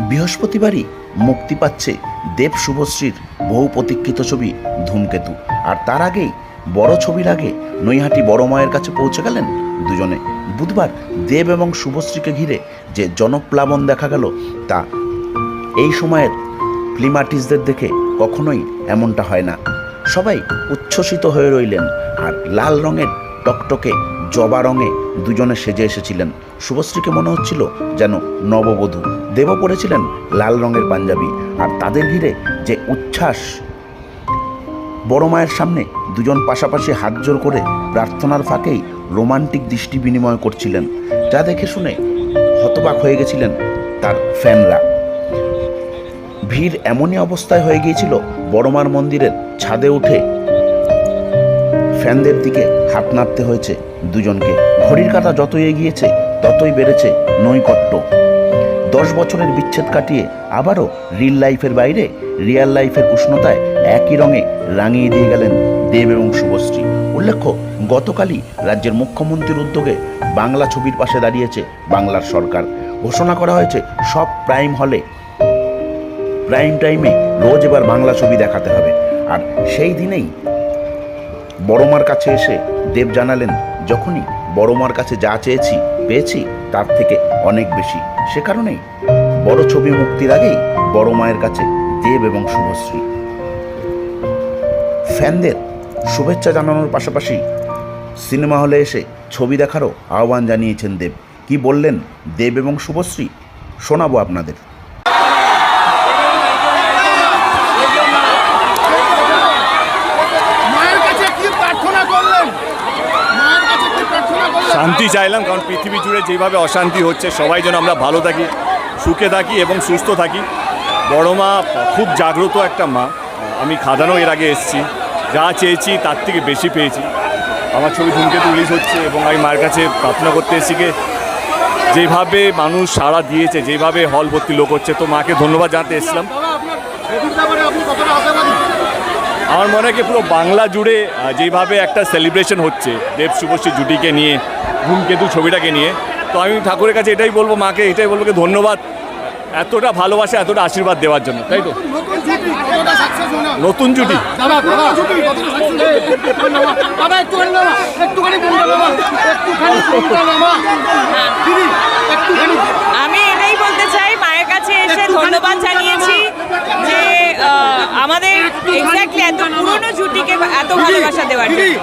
বৃহস্পতিবারই মুক্তি পাচ্ছে দেব শুভশ্রীর বহু প্রতীক্ষিত ছবি ধূমকেতু। আর তার আগেই বড় ছবির আগে নৈহাটি বড় মায়ের কাছে পৌঁছে গেলেন দুজনে। বুধবার দেব এবং শুভশ্রীকে ঘিরে যে জনপ্লাবন দেখা গেল তা এই সময়ের ফিল্ম আর্টিস্টদের দেখে কখনোই এমনটা হয় না। সবাই উচ্ছ্বসিত হয়ে রইলেন আর লাল রঙের টকটকে জবা রঙে দুজনে সেজে এসেছিলেন। শুভশ্রীকে মনে হচ্ছিল যেন নববধূ, দেবও পরেছিলেন লাল রঙের পাঞ্জাবি। আর তাদের ঘিরে যে উচ্ছ্বাস! বড় মায়ের সামনে দুজন পাশাপাশি হাত জোর করে প্রার্থনার ফাঁকেই রোমান্টিক দৃষ্টি বিনিময় করছিলেন, যা দেখে শুনে হতবাক হয়ে গেছিলেন তার ফ্যানরা। ভিড় এমনই অবস্থায় হয়ে গিয়েছিল বড়মার মন্দিরের ছাদে উঠে ফ্যানদের দিকে হাত নাড়তে হয়েছে দুজনকে। ঘড়ির কাঁটা যতই এগিয়েছে ততই বেড়েছে নৈকট্য। 10 বছরের বিচ্ছেদ কাটিয়ে আবারও রিল লাইফের বাইরে রিয়েল লাইফের উষ্ণতায় একই রঙে রাঙিয়ে দিয়ে গেলেন দেব এবং শুভশ্রী। উল্লেখ্য, গতকালই রাজ্যের মুখ্যমন্ত্রীর উদ্যোগে বাংলা ছবির পাশে দাঁড়িয়েছে বাংলার সরকার। ঘোষণা করা হয়েছে সব প্রাইম হলে প্রাইম টাইমে রোজ এবার বাংলা ছবি দেখাতে হবে। আর সেই দিনেই বড়মার কাছে এসে দেব জানালেন, যখনই বড়মার কাছে যা চেয়েছি পেয়েছি তার থেকে অনেক বেশি। সে কারণেই বড় ছবি মুক্তির আগেই বড় মায়ের কাছে দেব এবং শুভশ্রী। ফ্যানদের শুভেচ্ছা জানানোর পাশাপাশি সিনেমা হলে এসে ছবি দেখারও আহ্বান জানিয়েছেন দেব। কি বললেন দেব এবং শুভশ্রী শোনাবো আপনাদের। শান্তি চাইলাম, কারণ পৃথিবী জুড়ে যেভাবে অশান্তি হচ্ছে, সবাই যেন আমরা ভালো থাকি, সুখে থাকি এবং সুস্থ থাকি। বড় মা খুব জাগ্রত একটা মা। আমি খাদানও এর আগে এসেছি, যা চেয়েছি তার থেকে বেশি পেয়েছি। আমার ছবি ধূমকেতু রিলিজ হচ্ছে এবং আমি মায়ের কাছে প্রার্থনা করতে এসেছি যেভাবে মানুষ সাড়া দিয়েছে, যেভাবে হল ভর্তি লোক হচ্ছে, তো মাকে ধন্যবাদ জানাতে এসেছিলাম। আমার মনে হয় কি পুরো বাংলা জুড়ে যেভাবে একটা সেলিব্রেশন হচ্ছে দেব শুভশ্রী জুটিকে নিয়ে, ধূমকেতু ছবিটাকে নিয়ে, তো আমি ঠাকুরের কাছে এটাই বলবো, মাকে এটাই বলবো ধন্যবাদ এতটা ভালোবাসা, এতটা আশীর্বাদ দেওয়ার জন্য। তাই তো নতুন জুটি আমি এটাই বলতে চাই, মায়ের কাছে এসে ধন্যবাদ জানিয়েছি যে আমাদের এক্স্যাক্টলি এত পুরনো জুটিকে এত ভালোবাসা দেওয়ার জন্য।